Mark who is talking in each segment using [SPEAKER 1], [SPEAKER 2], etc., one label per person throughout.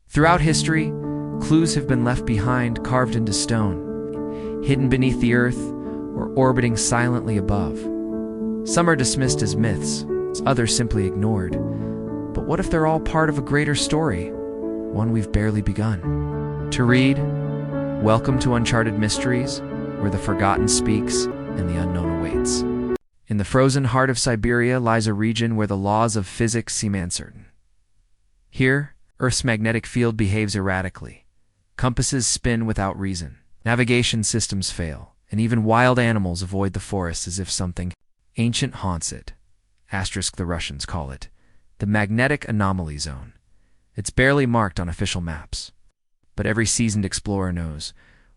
[SPEAKER 1] Throughout history, clues have been left behind, carved into stone, hidden beneath the earth, or orbiting silently above. Some are dismissed as myths, others simply ignored. But what if they're all part of a greater story, one we've barely begun? To read, welcome to Uncharted Mysteries, where the forgotten speaks and the unknown awaits. In the frozen heart of Siberia lies a region where the laws of physics seem uncertain. Here, Earth's magnetic field behaves erratically. Compasses spin without reason. Navigation systems fail, and even wild animals avoid the forest as if something ancient haunts it. The Russians call it the Magnetic Anomaly Zone. It's barely marked on official maps. But every seasoned explorer knows,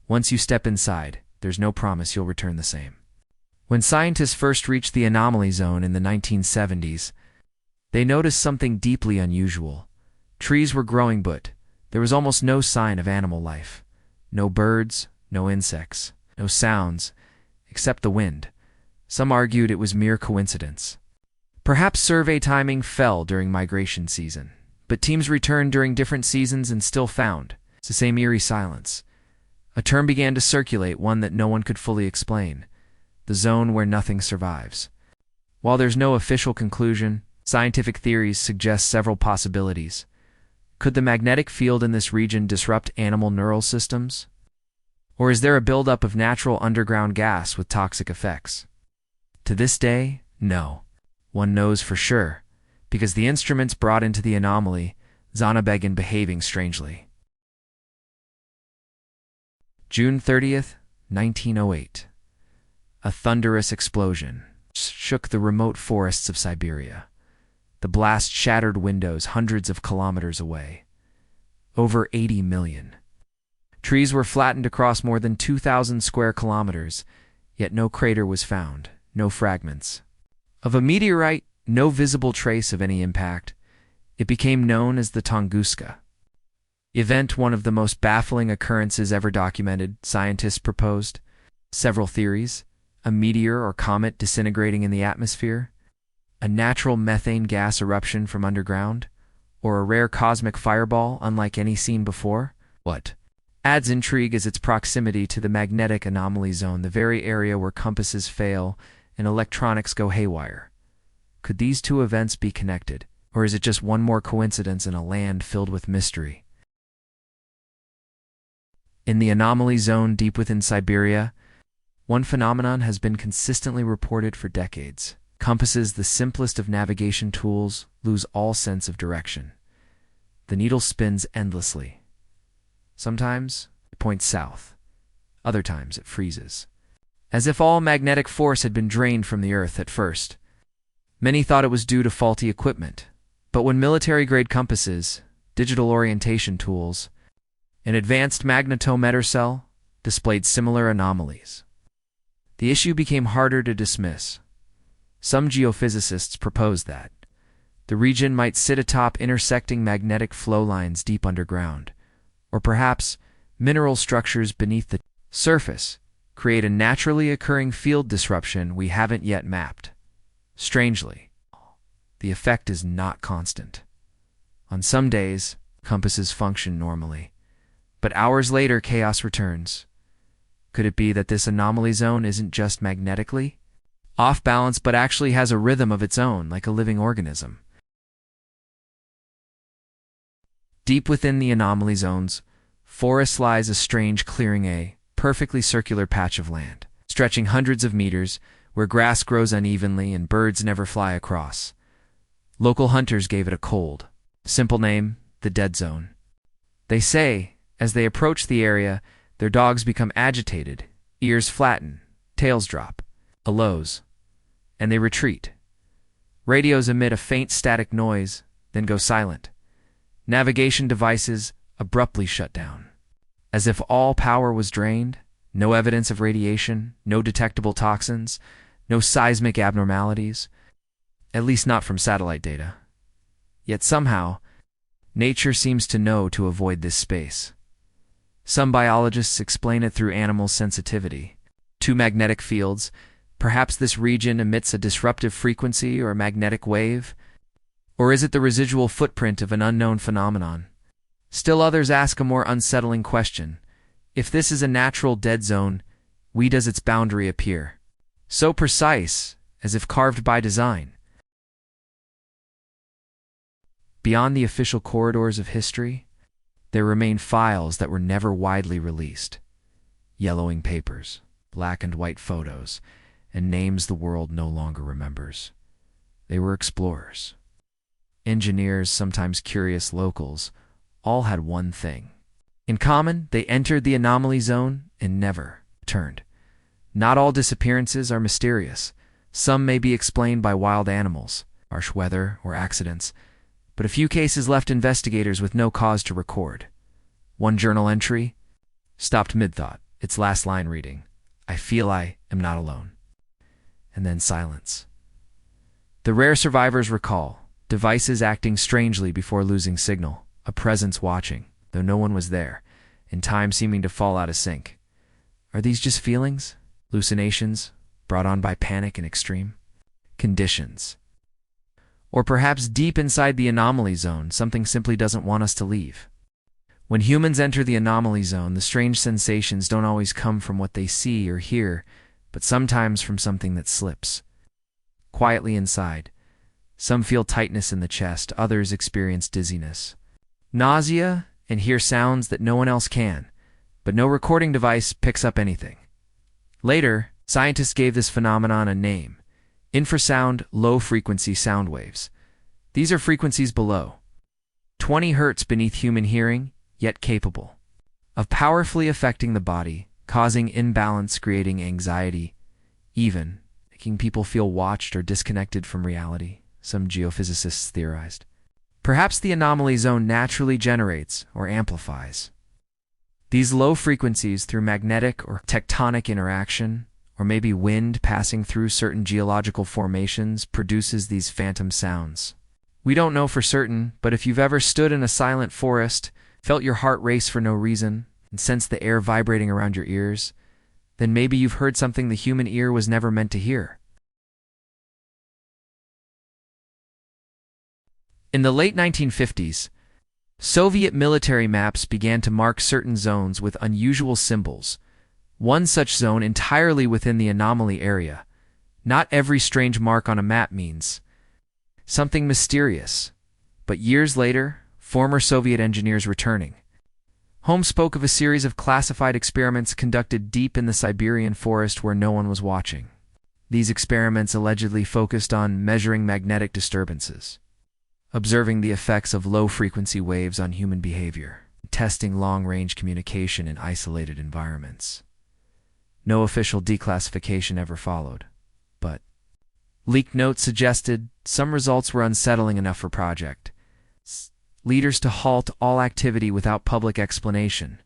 [SPEAKER 1] once you step inside, there's no promise you'll return the same. When scientists first reached the anomaly zone in the 1970s, they noticed something deeply unusual. Trees were growing, but there was almost no sign of animal life. No birds, no insects, no sounds, except the wind. Some argued it was mere coincidence. Perhaps survey timing fell during migration season, but teams returned during different seasons and still found it's the same eerie silence. A term began to circulate, one that no one could fully explain: the zone where nothing survives. While there's no official conclusion, scientific theories suggest several possibilities. Could the magnetic field in this region disrupt animal neural systems? Or is there a buildup of natural underground gas with toxic effects? To this day, no one knows for sure, because the instruments brought into the anomaly zone began behaving strangely. June 30th, 1908. A thunderous explosion shook the remote forests of Siberia. The blast shattered windows hundreds of kilometers away. Over 80 million. Trees were flattened across more than 2,000 square kilometers, yet no crater was found, no fragments of a meteorite, no visible trace of any impact. It became known as the Tunguska event, one of the most baffling occurrences ever documented. Scientists proposed several theories: a meteor or comet disintegrating in the atmosphere, a natural methane gas eruption from underground, or a rare cosmic fireball unlike any seen before. What adds intrigue is its proximity to the magnetic anomaly zone, the very area where compasses fail and electronics go haywire. Could these two events be connected, or is it just one more coincidence in a land filled with mystery? In the anomaly zone deep within Siberia, one phenomenon has been consistently reported for decades. Compasses, the simplest of navigation tools, lose all sense of direction. The needle spins endlessly. Sometimes it points south, other times it freezes, as if all magnetic force had been drained from the Earth at first. Many thought it was due to faulty equipment, but when military-grade compasses, digital orientation tools, and advanced magnetometer cell displayed similar anomalies, the issue became harder to dismiss. Some geophysicists proposed that the region might sit atop intersecting magnetic flow lines deep underground, or perhaps mineral structures beneath the surface create a naturally occurring field disruption we haven't yet mapped. Strangely, the effect is not constant. On some days, compasses function normally, but hours later chaos returns. Could it be that this anomaly zone isn't just magnetically off balance, but actually has a rhythm of its own, like a living organism? Deep within the anomaly zone's forest lies a strange clearing, a perfectly circular patch of land, stretching hundreds of meters, where grass grows unevenly and birds never fly across. Local hunters gave it a cold, simple name: the Dead Zone. They say, as they approach the area, their dogs become agitated, ears flatten, tails drop, lows, and they retreat. Radios emit a faint static noise, then go silent. Navigation devices abruptly shut down. As if all power was drained, no evidence of radiation, no detectable toxins, no seismic abnormalities, at least not from satellite data. Yet somehow, nature seems to know to avoid this space. Some biologists explain it through animal sensitivity to magnetic fields. Perhaps this region emits a disruptive frequency or a magnetic wave, or is it the residual footprint of an unknown phenomenon? Still others ask a more unsettling question. If this is a natural dead zone, why does its boundary appear so precise, as if carved by design? Beyond the official corridors of history, there remain files that were never widely released. Yellowing papers, black and white photos, and names the world no longer remembers. They were explorers. Engineers, sometimes curious locals, all had one thing in common: they entered the anomaly zone and never returned. Not all disappearances are mysterious. Some may be explained by wild animals, harsh weather, or accidents, but a few cases left investigators with no cause to record. One journal entry stopped mid-thought, its last line reading, "I feel I am not alone." And then silence. The rare survivors recall devices acting strangely before losing signal, a presence watching, though no one was there, and time seeming to fall out of sync. Are these just feelings? Hallucinations brought on by panic and extreme conditions? Or perhaps deep inside the anomaly zone, something simply doesn't want us to leave? When humans enter the anomaly zone, the strange sensations don't always come from what they see or hear, but sometimes from something that slips quietly inside. Some feel tightness in the chest, others experience dizziness, nausea, and hear sounds that no one else can, but no recording device picks up anything. Later, scientists gave this phenomenon a name: infrasound low-frequency sound waves. These are frequencies below 20 Hz beneath human hearing, yet capable of powerfully affecting the body, causing imbalance, creating anxiety, even making people feel watched or disconnected from reality, some geophysicists theorized. Perhaps the anomaly zone naturally generates or amplifies these low frequencies through magnetic or tectonic interaction, or maybe wind passing through certain geological formations produces these phantom sounds. We don't know for certain, but if you've ever stood in a silent forest, felt your heart race for no reason, and sensed the air vibrating around your ears, then maybe you've heard something the human ear was never meant to hear. In the late 1950s, Soviet military maps began to mark certain zones with unusual symbols. One such zone entirely within the anomaly area. Not every strange mark on a map means something mysterious, but years later, former Soviet engineers returning home spoke of a series of classified experiments conducted deep in the Siberian forest where no one was watching. These experiments allegedly focused on measuring magnetic disturbances, observing the effects of low-frequency waves on human behavior, testing long-range communication in isolated environments. No official declassification ever followed, but leaked notes suggested some results were unsettling enough for project leaders to halt all activity without public explanation.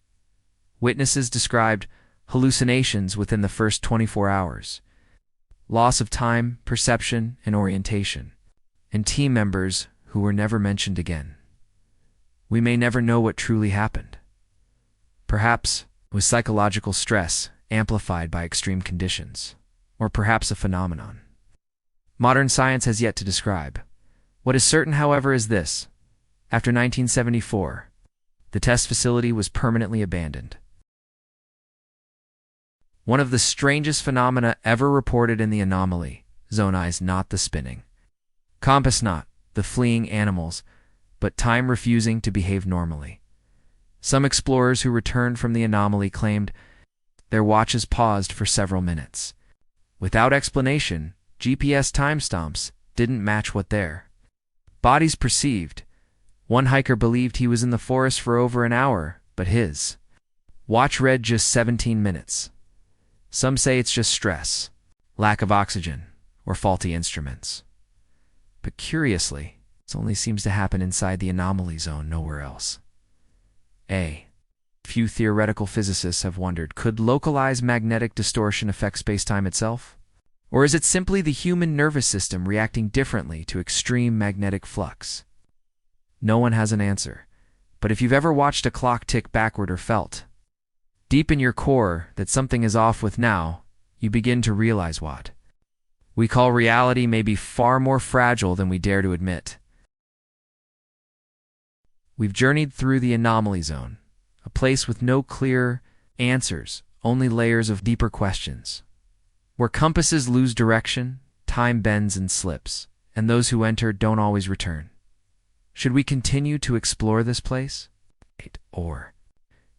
[SPEAKER 1] Witnesses described hallucinations within the first 24 hours, loss of time, perception, and orientation, and team members who were never mentioned again. We may never know what truly happened. Perhaps it was psychological stress amplified by extreme conditions, or perhaps a phenomenon modern science has yet to describe. What is certain, however, is this: after 1974, the test facility was permanently abandoned. One of the strangest phenomena ever reported in the anomaly zone is not the spinning compass, not the fleeing animals, but time refusing to behave normally. Some explorers who returned from the anomaly claimed their watches paused for several minutes. Without explanation, GPS timestamps didn't match what their bodies perceived. One hiker believed he was in the forest for over an hour, but his watch read just 17 minutes. Some say it's just stress, lack of oxygen, or faulty instruments. But curiously, this only seems to happen inside the anomaly zone, nowhere else. Few theoretical physicists have wondered, could localized magnetic distortion affect spacetime itself? Or is it simply the human nervous system reacting differently to extreme magnetic flux? No one has an answer, but if you've ever watched a clock tick backward or felt deep in your core that something is off with now, you begin to realize what we call reality may be far more fragile than we dare to admit. We've journeyed through the Anomaly Zone, a place with no clear answers, only layers of deeper questions. Where compasses lose direction, time bends and slips, and those who enter don't always return. Should we continue to explore this place? Or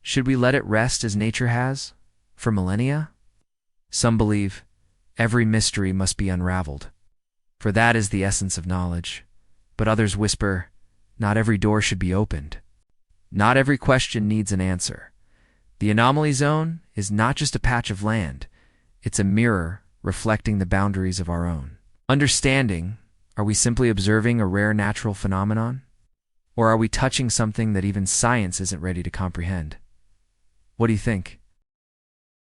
[SPEAKER 1] should we let it rest as nature has, for millennia? Some believe every mystery must be unraveled, for that is the essence of knowledge. But others whisper, not every door should be opened. Not every question needs an answer. The Anomaly Zone is not just a patch of land. It's a mirror reflecting the boundaries of our own. Understanding, are we simply observing a rare natural phenomenon? Or are we touching something that even science isn't ready to comprehend? What do you think?